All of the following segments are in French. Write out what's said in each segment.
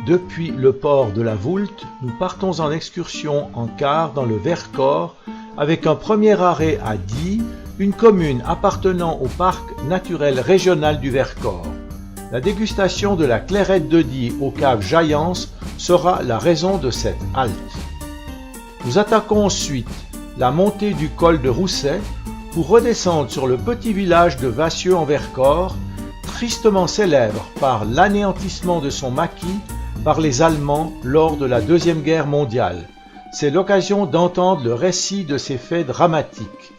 Depuis le port de la Voulte, nous partons en excursion en car dans le Vercors avec un premier arrêt à Die, une commune appartenant au parc naturel régional du Vercors. La dégustation de la clairette de Die aux caves Jaillance sera la raison de cette halte. Nous attaquons ensuite la montée du col de Rousset pour redescendre sur le petit village de Vassieux en Vercors, tristement célèbre par l'anéantissement de son maquis par les Allemands lors de la Deuxième Guerre mondiale. C'est l'occasion d'entendre le récit de ces faits dramatiques.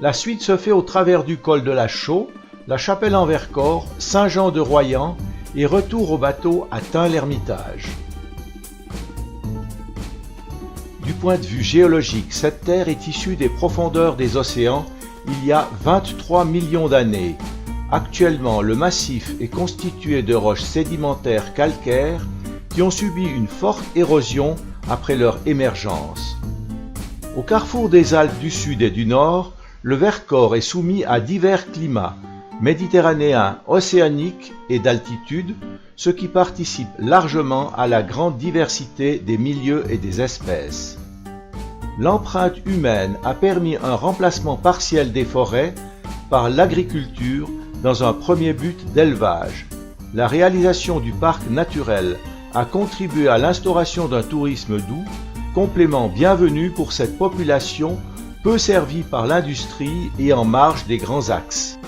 La suite se fait au travers du col de la Chaux, la Chapelle-en-Vercors, Saint-Jean-de-Royan et retour au bateau à Tain-l'Hermitage. Du point de vue géologique, cette terre est issue des profondeurs des océans il y a 23 millions d'années. Actuellement, le massif est constitué de roches sédimentaires calcaires qui ont subi une forte érosion après leur émergence. Au carrefour des Alpes du Sud et du Nord, le Vercors est soumis à divers climats, méditerranéens, océaniques et d'altitude, ce qui participe largement à la grande diversité des milieux et des espèces. L'empreinte humaine a permis un remplacement partiel des forêts par l'agriculture dans un premier but d'élevage. La réalisation du parc naturel a contribué à l'instauration d'un tourisme doux, complément bienvenu pour cette population peu servie par l'industrie et en marge des grands axes.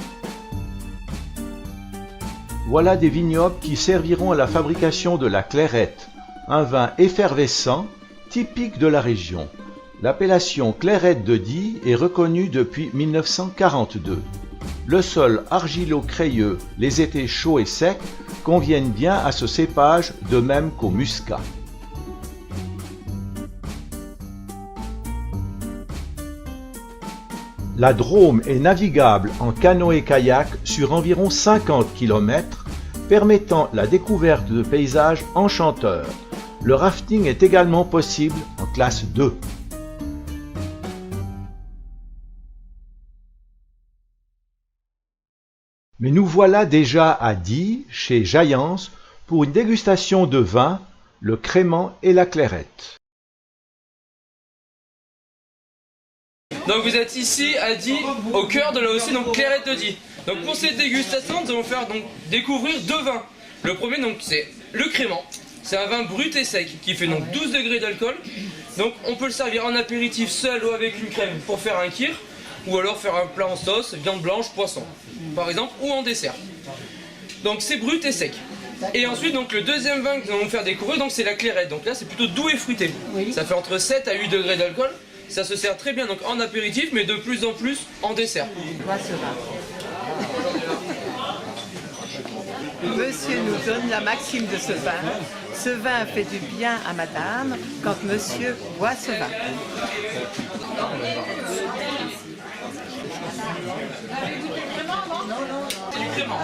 Voilà des vignobles qui serviront à la fabrication de la clairette, un vin effervescent typique de la région. L'appellation clairette de Die est reconnue depuis 1942. Le sol argilo-crayeux, les étés chauds et secs conviennent bien à ce cépage, de même qu'au muscat. La Drôme est navigable en canoë-kayak sur environ 50 km, permettant la découverte de paysages enchanteurs. Le rafting est également possible en classe 2. Mais nous voilà déjà à Die, chez Jaillance, pour une dégustation de vin, le crément et la clairette. Donc vous êtes ici à Die, au cœur de là aussi, donc clairette de Die. Donc pour cette dégustation, nous allons faire donc découvrir deux vins. Le premier donc c'est le crément. C'est un vin brut et sec qui fait donc 12 degrés d'alcool. Donc on peut le servir en apéritif seul ou avec une crème pour faire un kir, ou alors faire un plat en sauce, viande blanche, poisson, par exemple, ou en dessert. Donc c'est brut et sec. Et ensuite donc le deuxième vin que nous allons faire découvrir, donc c'est la clairette. Donc là c'est plutôt doux et fruité. Oui. Ça fait entre 7 à 8 degrés d'alcool. Ça se sert très bien donc en apéritif, mais de plus en plus en dessert. Monsieur nous donne la maxime de ce vin. Ce vin fait du bien à madame quand monsieur boit ce vin. C'est du crément.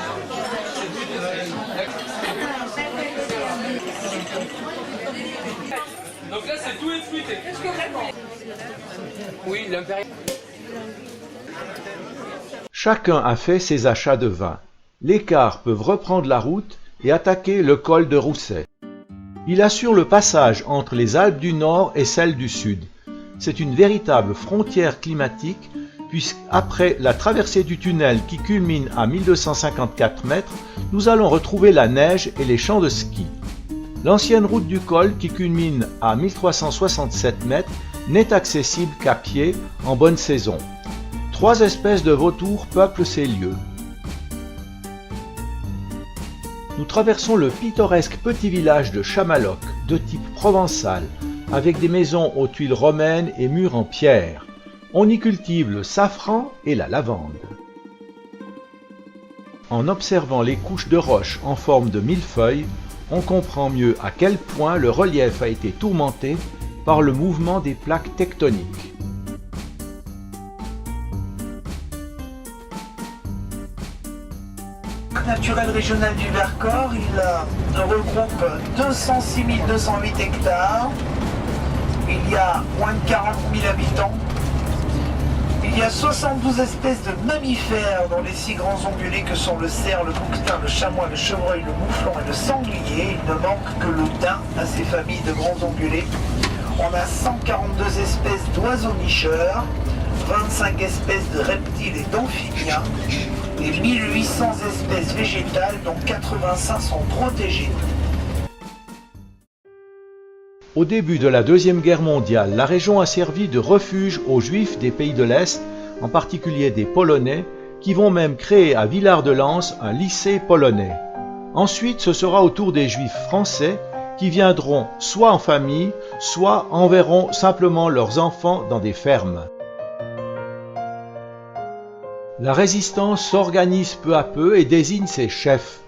Donc là c'est doux et fruité. Oui, l'impérial. Chacun a fait ses achats de vin. Les cars peuvent reprendre la route et attaquer le col de Rousset. Il assure le passage entre les Alpes du Nord et celles du Sud. C'est une véritable frontière climatique puisqu'après la traversée du tunnel qui culmine à 1254 mètres, nous allons retrouver la neige et les champs de ski. L'ancienne route du col qui culmine à 1367 mètres n'est accessible qu'à pied en bonne saison. 3 espèces de vautours peuplent ces lieux. Nous traversons le pittoresque petit village de Chamaloc, de type provençal, avec des maisons aux tuiles romaines et murs en pierre. On y cultive le safran et la lavande. En observant les couches de roches en forme de millefeuille, on comprend mieux à quel point le relief a été tourmenté par le mouvement des plaques tectoniques. Le parc naturel régional du Vercors, il regroupe 206 208 hectares. Il y a moins de 40 000 habitants. Il Il y a 72 espèces de mammifères, dont les 6 grands ongulés que sont le cerf, le bouquetin, le chamois, le chevreuil, le mouflon et le sanglier. Il ne manque que le daim à ces familles de grands ongulés. On a 142 espèces d'oiseaux nicheurs, 25 espèces de reptiles et d'amphibiens, et 1800 espèces végétales, dont 85 sont protégées. Au début de la Deuxième Guerre mondiale, la région a servi de refuge aux Juifs des pays de l'Est, en particulier des Polonais, qui vont même créer à Villard-de-Lans un lycée polonais. Ensuite, ce sera au tour des Juifs français qui viendront soit en famille, soit enverront simplement leurs enfants dans des fermes. La résistance s'organise peu à peu et désigne ses chefs.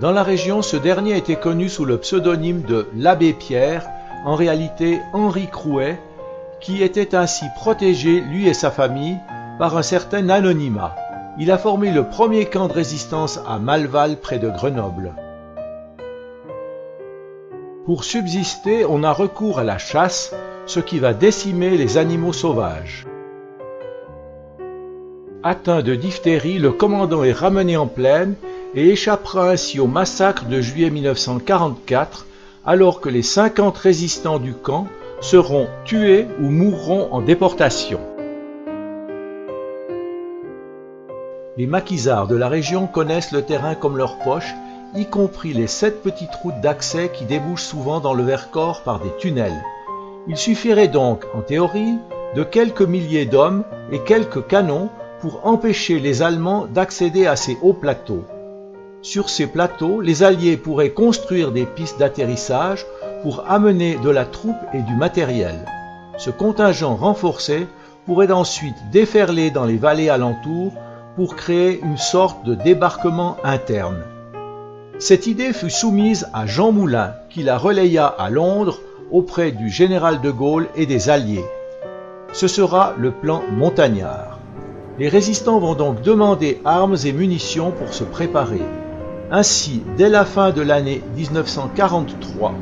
Dans la région, ce dernier était connu sous le pseudonyme de l'abbé Pierre, en réalité Henri Crouet, qui était ainsi protégé, lui et sa famille, par un certain anonymat. Il a formé le premier camp de résistance à Malval, près de Grenoble. Pour subsister, on a recours à la chasse, ce qui va décimer les animaux sauvages. Atteint de diphtérie, le commandant est ramené en plaine et échappera ainsi au massacre de juillet 1944, alors que les 50 résistants du camp seront tués ou mourront en déportation. Les maquisards de la région connaissent le terrain comme leur poche, y compris les 7 petites routes d'accès qui débouchent souvent dans le Vercors par des tunnels. Il suffirait donc, en théorie, de quelques milliers d'hommes et quelques canons pour empêcher les Allemands d'accéder à ces hauts plateaux. Sur ces plateaux, les Alliés pourraient construire des pistes d'atterrissage pour amener de la troupe et du matériel. Ce contingent renforcé pourrait ensuite déferler dans les vallées alentours pour créer une sorte de débarquement interne. Cette idée fut soumise à Jean Moulin, qui la relaya à Londres auprès du général de Gaulle et des Alliés. Ce sera le plan Montagnard. Les résistants vont donc demander armes et munitions pour se préparer. Ainsi, dès la fin de l'année 1943,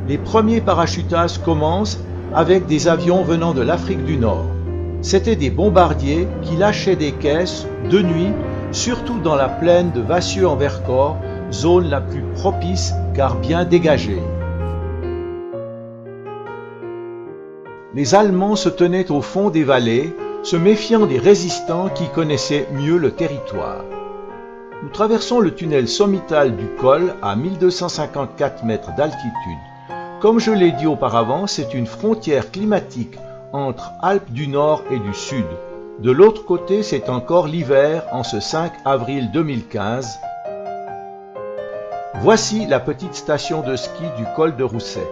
les premiers parachutages commencent avec des avions venant de l'Afrique du Nord. C'étaient des bombardiers qui lâchaient des caisses de nuit, surtout dans la plaine de Vassieux en Vercors, zone la plus propice car bien dégagée. Les Allemands se tenaient au fond des vallées, se méfiant des résistants qui connaissaient mieux le territoire. Nous traversons le tunnel sommital du col à 1254 mètres d'altitude. Comme je l'ai dit auparavant, c'est une frontière climatique entre Alpes du Nord et du Sud. De l'autre côté, c'est encore l'hiver en ce 5 avril 2015. Voici la petite station de ski du col de Rousset.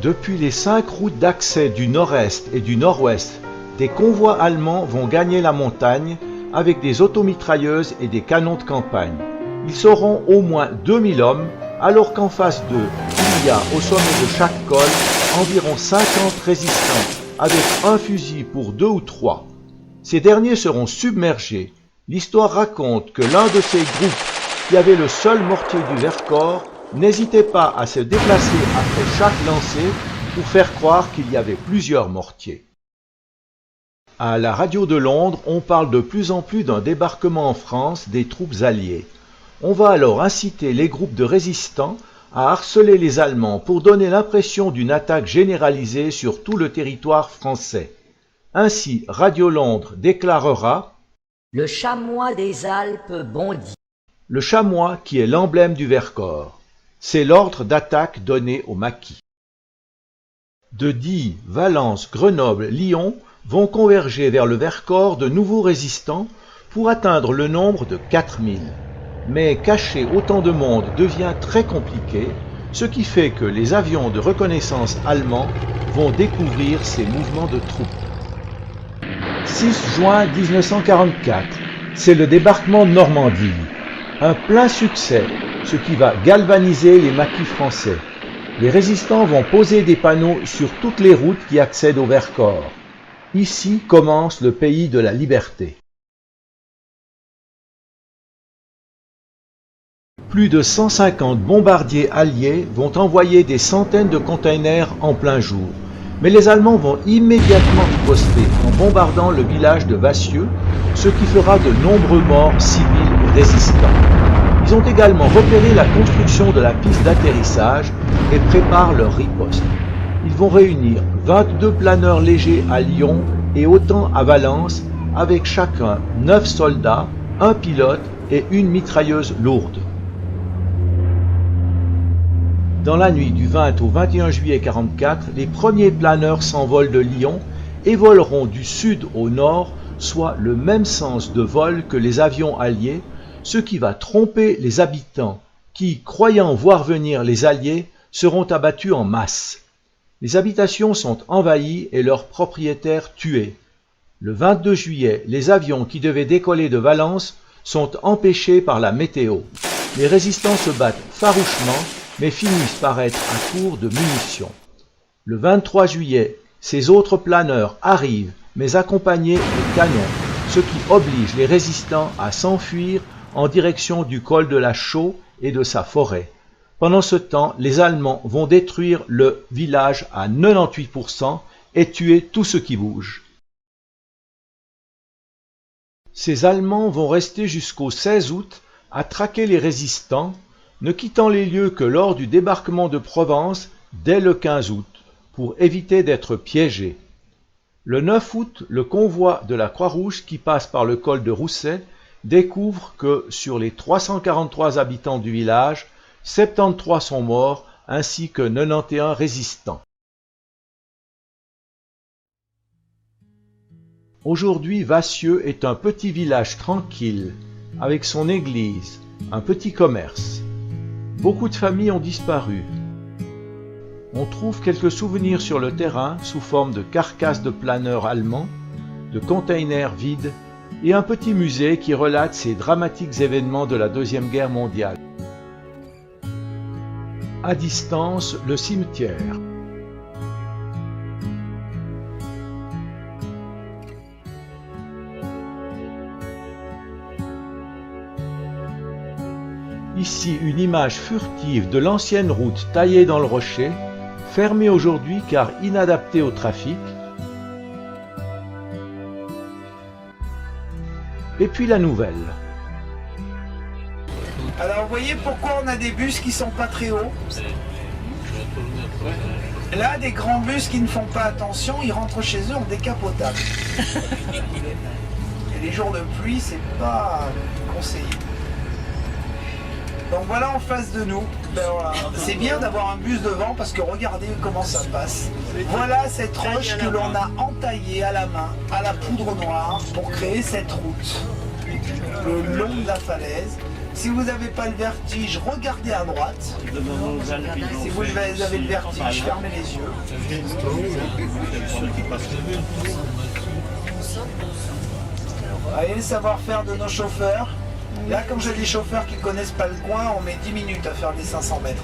Depuis les 5 routes d'accès du nord-est et du nord-ouest, des convois allemands vont gagner la montagne avec des automitrailleuses et des canons de campagne. Ils seront au moins 2000 hommes, alors qu'en face d'eux, il y a au sommet de chaque col environ 50 résistants avec un fusil pour 2 ou 3. Ces derniers seront submergés. L'histoire raconte que l'un de ces groupes, qui avait le seul mortier du Vercors, n'hésitait pas à se déplacer après chaque lancer pour faire croire qu'il y avait plusieurs mortiers. À la radio de Londres, on parle de plus en plus d'un débarquement en France des troupes alliées. On va alors inciter les groupes de résistants à harceler les Allemands pour donner l'impression d'une attaque généralisée sur tout le territoire français. Ainsi, Radio Londres déclarera « Le chamois des Alpes bondit ». Le chamois qui est l'emblème du Vercors. C'est l'ordre d'attaque donné au maquis. De Die, Valence, Grenoble, Lyon vont converger vers le Vercors de nouveaux résistants pour atteindre le nombre de 4000. Mais cacher autant de monde devient très compliqué, ce qui fait que les avions de reconnaissance allemands vont découvrir ces mouvements de troupes. 6 juin 1944, c'est le débarquement de Normandie. Un plein succès, ce qui va galvaniser les maquis français. Les résistants vont poser des panneaux sur toutes les routes qui accèdent au Vercors. Ici commence le pays de la liberté. Plus de 150 bombardiers alliés vont envoyer des centaines de containers en plein jour. Mais les Allemands vont immédiatement riposter en bombardant le village de Vassieux, ce qui fera de nombreux morts civils et résistants. Ils ont également repéré la construction de la piste d'atterrissage et préparent leur riposte. Ils vont réunir 22 planeurs légers à Lyon et autant à Valence, avec chacun 9 soldats, un pilote et une mitrailleuse lourde. Dans la nuit du 20 au 21 juillet 1944, les premiers planeurs s'envolent de Lyon et voleront du sud au nord, soit le même sens de vol que les avions alliés, ce qui va tromper les habitants qui, croyant voir venir les Alliés, seront abattus en masse. Les habitations sont envahies et leurs propriétaires tués. Le 22 juillet, les avions qui devaient décoller de Valence sont empêchés par la météo. Les résistants se battent farouchement, mais finissent par être à court de munitions. Le 23 juillet, ces autres planeurs arrivent, mais accompagnés de canons, ce qui oblige les résistants à s'enfuir en direction du col de la Chaux et de sa forêt. Pendant ce temps, les Allemands vont détruire le village à 98% et tuer tout ce qui bouge. Ces Allemands vont rester jusqu'au 16 août à traquer les résistants, ne quittant les lieux que lors du débarquement de Provence dès le 15 août, pour éviter d'être piégés. Le 9 août, le convoi de la Croix-Rouge qui passe par le col de Rousset découvre que sur les 343 habitants du village, 73 sont morts ainsi que 91 résistants. Aujourd'hui, Vassieux est un petit village tranquille, avec son église, un petit commerce. Beaucoup de familles ont disparu. On trouve quelques souvenirs sur le terrain sous forme de carcasses de planeurs allemands, de containers vides et un petit musée qui relate ces dramatiques événements de la Deuxième Guerre mondiale. À distance, le cimetière. Ici, une image furtive de l'ancienne route taillée dans le rocher, fermée aujourd'hui car inadaptée au trafic. Et puis la nouvelle. Alors vous voyez pourquoi on a des bus qui sont pas très hauts? Là, des grands bus qui ne font pas attention, ils rentrent chez eux en décapotable. Et les jours de pluie, c'est pas conseillé. Donc voilà en face de nous, voilà. C'est bien d'avoir un bus devant parce que regardez comment ça passe. Voilà cette roche que l'on a entaillée à la main, à la poudre noire, pour créer cette route le long de la falaise. Si vous n'avez pas le vertige, regardez à droite. Si vous avez le vertige, fermez les yeux. Voyez le savoir-faire de nos chauffeurs. Là, comme j'ai des chauffeurs qui ne connaissent pas le coin, on met 10 minutes à faire les 500 mètres.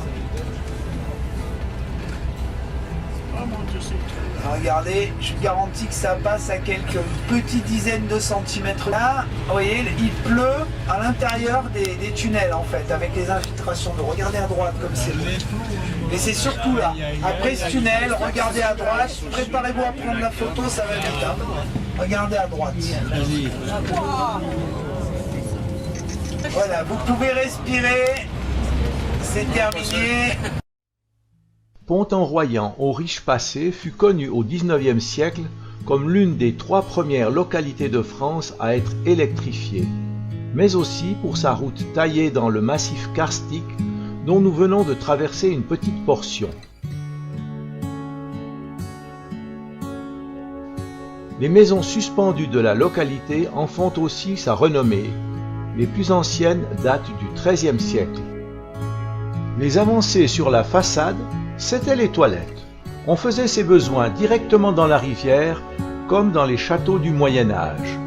Regardez, je vous garantis que ça passe à quelques petites dizaines de centimètres. Là, vous voyez, il pleut à l'intérieur des tunnels en fait, avec les infiltrations d'eau. Regardez à droite comme c'est. Mais c'est surtout là. Après ce tunnel, regardez à droite, préparez-vous à prendre la photo, ça va vite. Hein. Regardez à droite. Voilà, vous pouvez respirer, c'est terminé. Pont-en-Royans, au riche passé, fut connu au XIXe siècle comme l'une des 3 premières localités de France à être électrifiée, mais aussi pour sa route taillée dans le massif karstique dont nous venons de traverser une petite portion. Les maisons suspendues de la localité en font aussi sa renommée. Les plus anciennes datent du XIIIe siècle. Les avancées sur la façade, c'étaient les toilettes. On faisait ses besoins directement dans la rivière, comme dans les châteaux du Moyen Âge.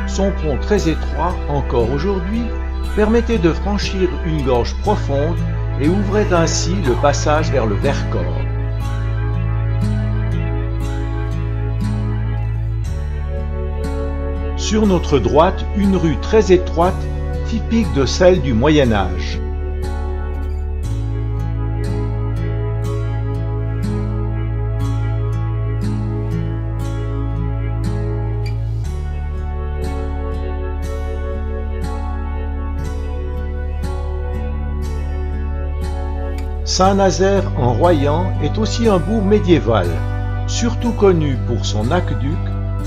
Son pont très étroit, encore aujourd'hui, permettait de franchir une gorge profonde et ouvrait ainsi le passage vers le Vercors. Sur notre droite, une rue très étroite, typique de celle du Moyen Âge. Saint-Nazaire en Royan est aussi un bourg médiéval, surtout connu pour son aqueduc,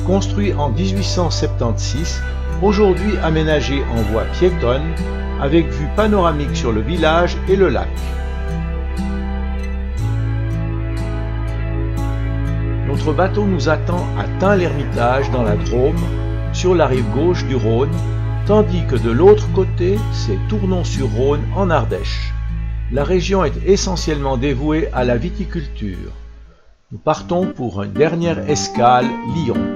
construit en 1876, aujourd'hui aménagé en voie piétonne, avec vue panoramique sur le village et le lac. Notre bateau nous attend à Tain-l'Hermitage dans la Drôme, sur la rive gauche du Rhône, tandis que de l'autre côté, c'est Tournon-sur-Rhône en Ardèche. La région est essentiellement dévouée à la viticulture. Nous partons pour une dernière escale, Lyon.